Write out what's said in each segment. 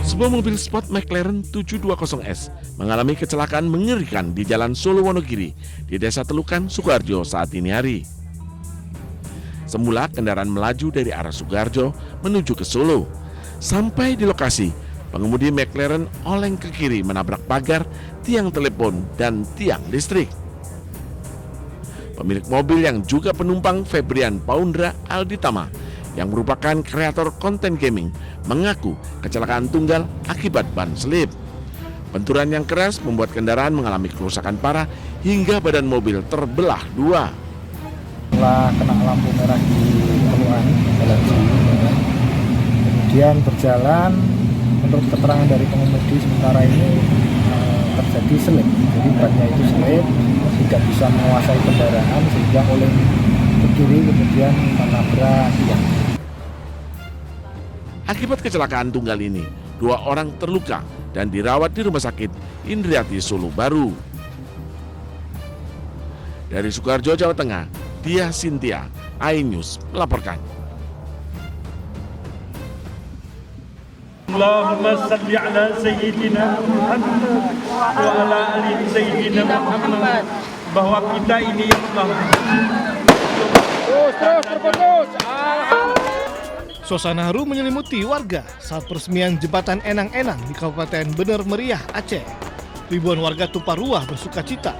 Sebuah mobil sport McLaren 720S mengalami kecelakaan mengerikan di Jalan Solo Wonogiri di Desa Telukan, Sukoharjo saat dini hari. Semula kendaraan melaju dari arah Sukoharjo menuju ke Solo. Sampai di lokasi, pengemudi McLaren oleng ke kiri menabrak pagar, tiang telepon, dan tiang listrik. Pemilik mobil yang juga penumpang Febrian Paundra Alditama yang merupakan kreator konten gaming mengaku kecelakaan tunggal akibat ban selip. Benturan yang keras membuat kendaraan mengalami kerusakan parah hingga badan mobil terbelah dua. Setelah kena lampu merah di Telukan, jalan sini, kemudian berjalan, menurut keterangan dari pengemudi sementara ini terjadi selip. Jadi bannya itu selip, tidak bisa menguasai kendaraan sehingga oleh ke kiri kemudian menabrak tiang. Akibat kecelakaan tunggal ini, 2 orang terluka dan dirawat di Rumah Sakit Indriati Solo Baru. Dari Sukoharjo, Jawa Tengah, Dia Sintia, iNews melaporkan. Allahumma salli ala sayyidina Muhammad wa ala ali sayyidina Muhammad, bahwa kita ini terus. Suasana haru menyelimuti warga saat peresmian jembatan Enang-Enang di Kabupaten Bener Meriah, Aceh. Ribuan warga tumpah ruah bersukacita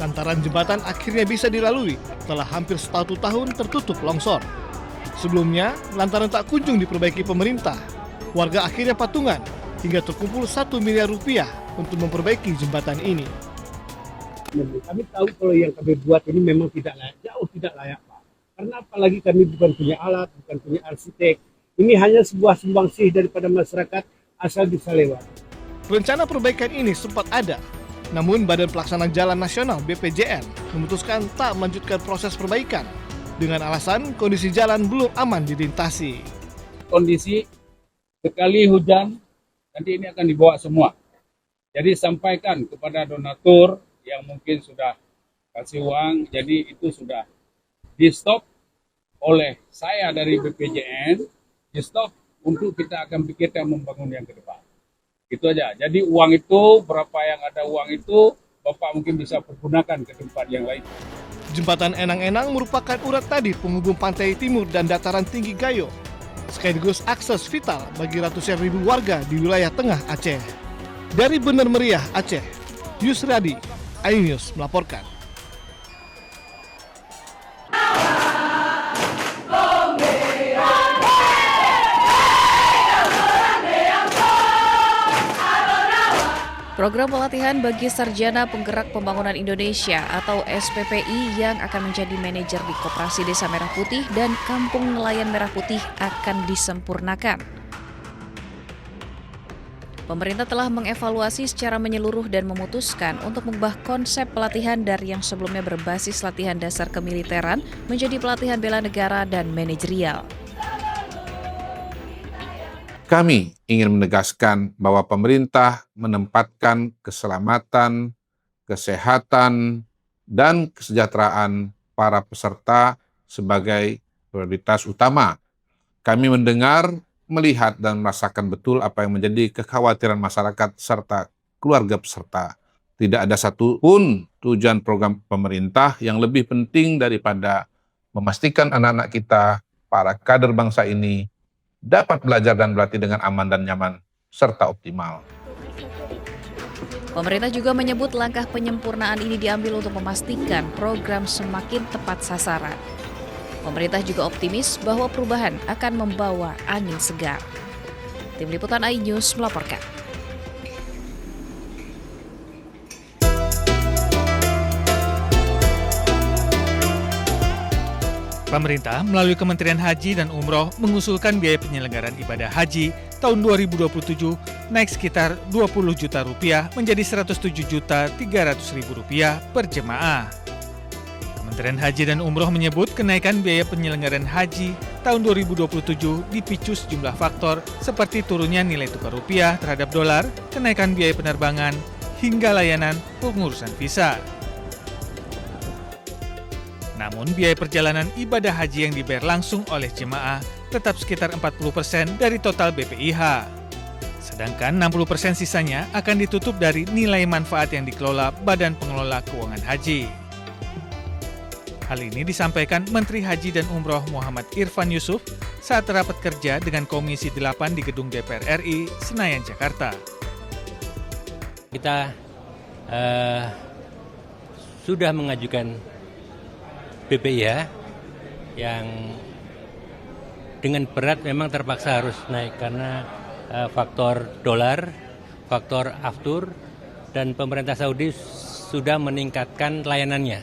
lantaran jembatan akhirnya bisa dilalui setelah hampir 1 tahun tertutup longsor. Sebelumnya, lantaran tak kunjung diperbaiki pemerintah, warga akhirnya patungan hingga terkumpul 1 miliar rupiah untuk memperbaiki jembatan ini. Kami tahu kalau yang kami buat ini memang tidak layak, jauh tidak layak, Pak. Karena apalagi kami bukan punya alat, bukan punya arsitek. Ini hanya sebuah sumbangsih daripada masyarakat asal bisa lewat. Rencana perbaikan ini sempat ada, namun Badan Pelaksana Jalan Nasional BPJN memutuskan tak melanjutkan proses perbaikan dengan alasan kondisi jalan belum aman dilintasi. Kondisi sekali hujan, nanti ini akan dibawa semua. Jadi sampaikan kepada donatur yang mungkin sudah kasih uang, jadi itu sudah di-stop oleh saya dari BPJN, di-stop untuk kita akan pikirkan membangun yang ke depan. Itu aja. Jadi uang itu, berapa yang ada uang itu, Bapak mungkin bisa pergunakan ke tempat yang lain. Jembatan Enang-Enang merupakan urat tadi penghubung pantai timur dan dataran tinggi Gayo, sekaligus akses vital bagi ratusan ribu warga di wilayah tengah Aceh. Dari Bener Meriah, Aceh, Yusradi, iNews melaporkan. Program pelatihan bagi Sarjana Penggerak Pembangunan Indonesia atau SPPI yang akan menjadi manajer di Koperasi Desa Merah Putih dan Kampung Nelayan Merah Putih akan disempurnakan. Pemerintah telah mengevaluasi secara menyeluruh dan memutuskan untuk mengubah konsep pelatihan dari yang sebelumnya berbasis latihan dasar kemiliteran menjadi pelatihan bela negara dan manajerial. Kami ingin menegaskan bahwa pemerintah menempatkan keselamatan, kesehatan, dan kesejahteraan para peserta sebagai prioritas utama. Kami mendengar, melihat, dan merasakan betul apa yang menjadi kekhawatiran masyarakat serta keluarga peserta. Tidak ada satupun tujuan program pemerintah yang lebih penting daripada memastikan anak-anak kita, para kader bangsa ini, dapat belajar dan berlatih dengan aman dan nyaman, serta optimal. Pemerintah juga menyebut langkah penyempurnaan ini diambil untuk memastikan program semakin tepat sasaran. Pemerintah juga optimis bahwa perubahan akan membawa angin segar. Tim Liputan iNews melaporkan. Pemerintah melalui Kementerian Haji dan Umroh mengusulkan biaya penyelenggaraan ibadah haji tahun 2027 naik sekitar Rp20 juta menjadi Rp107.300.000 per jemaah. Kementerian Haji dan Umroh menyebut kenaikan biaya penyelenggaraan haji tahun 2027 dipicu sejumlah faktor seperti turunnya nilai tukar rupiah terhadap dolar, kenaikan biaya penerbangan, hingga layanan pengurusan visa. Namun biaya perjalanan ibadah haji yang dibayar langsung oleh jemaah tetap sekitar 40% dari total BPIH. Sedangkan 60% sisanya akan ditutup dari nilai manfaat yang dikelola Badan Pengelola Keuangan Haji. Hal ini disampaikan Menteri Haji dan Umroh Muhammad Irfan Yusuf saat rapat kerja dengan Komisi 8 di Gedung DPR RI, Senayan, Jakarta. Kita sudah mengajukan BPIH yang dengan berat memang terpaksa harus naik karena faktor dolar, faktor aftur, dan pemerintah Saudi sudah meningkatkan layanannya.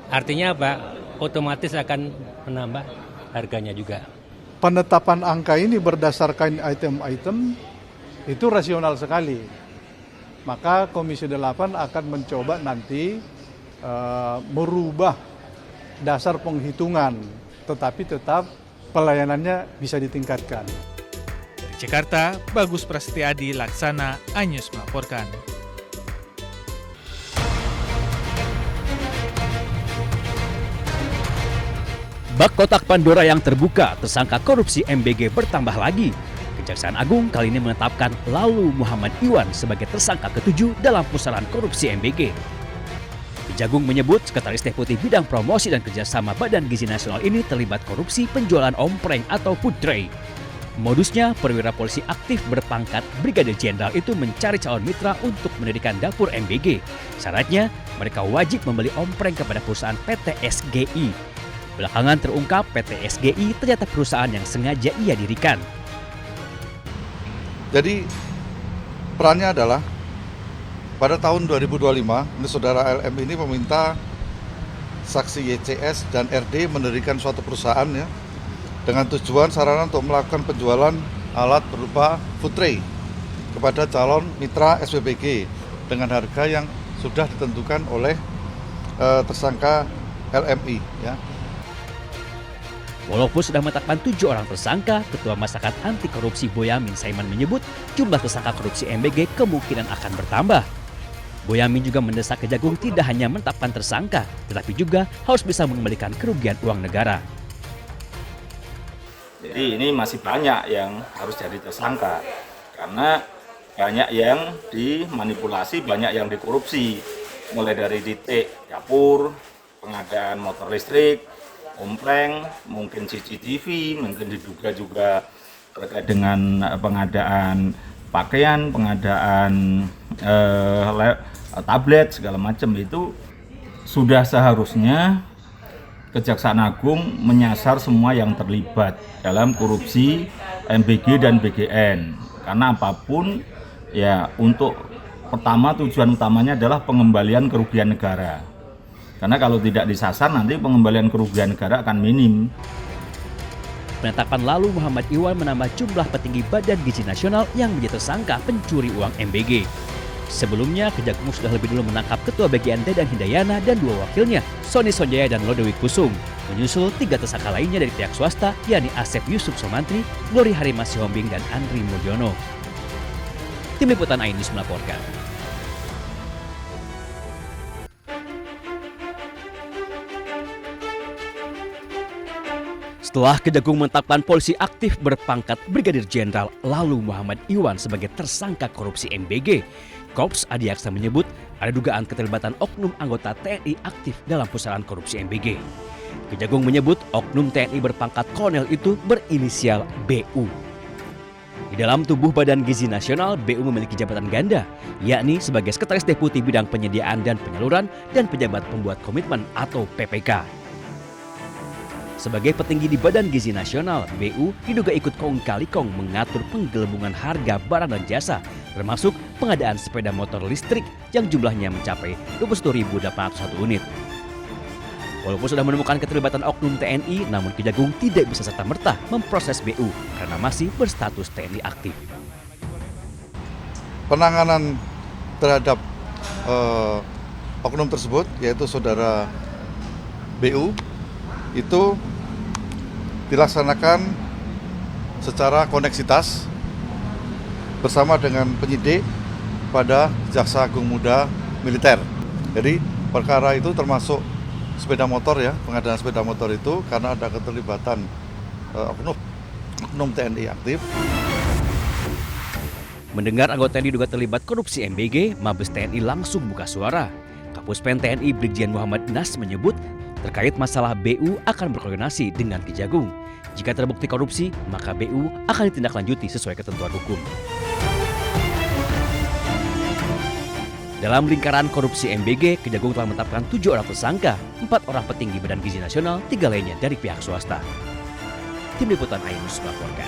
Artinya apa? Otomatis akan menambah harganya juga. Penetapan angka ini berdasarkan item-item itu rasional sekali. Maka Komisi 8 akan mencoba nanti merubah dasar penghitungan, tetapi tetap pelayanannya bisa ditingkatkan. Dari Jakarta, Bagus Prasetyadi Laksana, Anyus melaporkan. Bak kotak Pandora yang terbuka, tersangka korupsi MBG bertambah lagi. Kejaksaan Agung kali ini menetapkan Lalu Muhammad Iwan sebagai tersangka ke-7 dalam pusaran korupsi MBG. Kejagung menyebut Sekretaris Deputi Bidang Promosi dan Kerjasama Badan Gizi Nasional ini terlibat korupsi penjualan ompreng atau food tray. Modusnya, perwira polisi aktif berpangkat Brigadir Jenderal itu mencari calon mitra untuk mendirikan dapur MBG. Syaratnya, mereka wajib membeli ompreng kepada perusahaan PT SGI. Belakangan terungkap PT SGI ternyata perusahaan yang sengaja ia dirikan. Jadi perannya adalah pada tahun 2025, saudara LM ini meminta saksi YCS dan RD mendirikan suatu perusahaan ya, dengan tujuan sarana untuk melakukan penjualan alat berupa food tray kepada calon mitra SPBG dengan harga yang sudah ditentukan oleh tersangka LMI ya. Walaupun sudah menetapkan 7 orang tersangka, Ketua Masyarakat Anti Korupsi Boyamin Saiman menyebut jumlah tersangka korupsi MBG kemungkinan akan bertambah. Boyamin juga mendesak Kejagung tidak hanya menetapkan tersangka, tetapi juga harus bisa mengembalikan kerugian uang negara. Jadi ini masih banyak yang harus jadi tersangka, karena banyak yang dimanipulasi, banyak yang dikorupsi, mulai dari titik dapur, pengadaan motor listrik, ompreng, mungkin CCTV, mungkin diduga juga terkait dengan pengadaan pakaian, pengadaan tablet, segala macam. Itu sudah seharusnya Kejaksaan Agung menyasar semua yang terlibat dalam korupsi MBG dan BGN. Karena apapun ya, untuk pertama tujuan utamanya adalah pengembalian kerugian negara. Karena kalau tidak disasar nanti pengembalian kerugian negara akan minim. Penetapan Lalu Muhammad Iwan menambah jumlah petinggi Badan Gizi Nasional yang menjadi tersangka pencuri uang MBG. Sebelumnya, Kejagung sudah lebih dulu menangkap Ketua BGN Dedan Hindayana dan 2 wakilnya, Sony Sonjaya dan Lodewi Kusum. Menyusul 3 tersangka lainnya dari pihak swasta, yakni Asep Yusuf Somantri, Glory Harimasi Hombing, dan Andri Mulyono. Tim Liputan Ainus melaporkan. Setelah Kejagung menetapkan polisi aktif berpangkat Brigadir Jenderal Lalu Muhammad Iwan sebagai tersangka korupsi MBG, Korps Adiaksa menyebut ada dugaan keterlibatan oknum anggota TNI aktif dalam pusaran korupsi MBG. Kejagung menyebut oknum TNI berpangkat kolonel itu berinisial BU. Di dalam tubuh Badan Gizi Nasional, BU memiliki jabatan ganda, yakni sebagai Sekretaris Deputi Bidang Penyediaan dan Penyaluran dan Pejabat Pembuat Komitmen atau PPK. Sebagai petinggi di Badan Gizi Nasional, BU diduga ikut kong-kali-kong mengatur penggelembungan harga barang dan jasa, termasuk pengadaan sepeda motor listrik yang jumlahnya mencapai 21.801 unit. Walaupun sudah menemukan keterlibatan oknum TNI, namun Kejagung tidak bisa serta-merta memproses BU karena masih berstatus TNI aktif. Penanganan terhadap oknum tersebut, yaitu saudara BU, itu dilaksanakan secara koneksitas bersama dengan penyidik pada Jaksa Agung Muda Militer. Jadi perkara itu termasuk sepeda motor ya, pengadaan sepeda motor itu karena ada keterlibatan oknum TNI aktif. Mendengar anggota yang diduga terlibat korupsi MBG, Mabes TNI langsung buka suara. Kapuspen TNI Brigjen Muhammad Nas menyebut terkait masalah BU akan berkoordinasi dengan Kejagung. Jika terbukti korupsi, maka BU akan ditindaklanjuti sesuai ketentuan hukum. Dalam lingkaran korupsi MBG, Kejagung telah menetapkan 7 orang tersangka, 4 orang petinggi Badan Gizi Nasional, 3 lainnya dari pihak swasta. Tim Liputan Ainus melaporkan.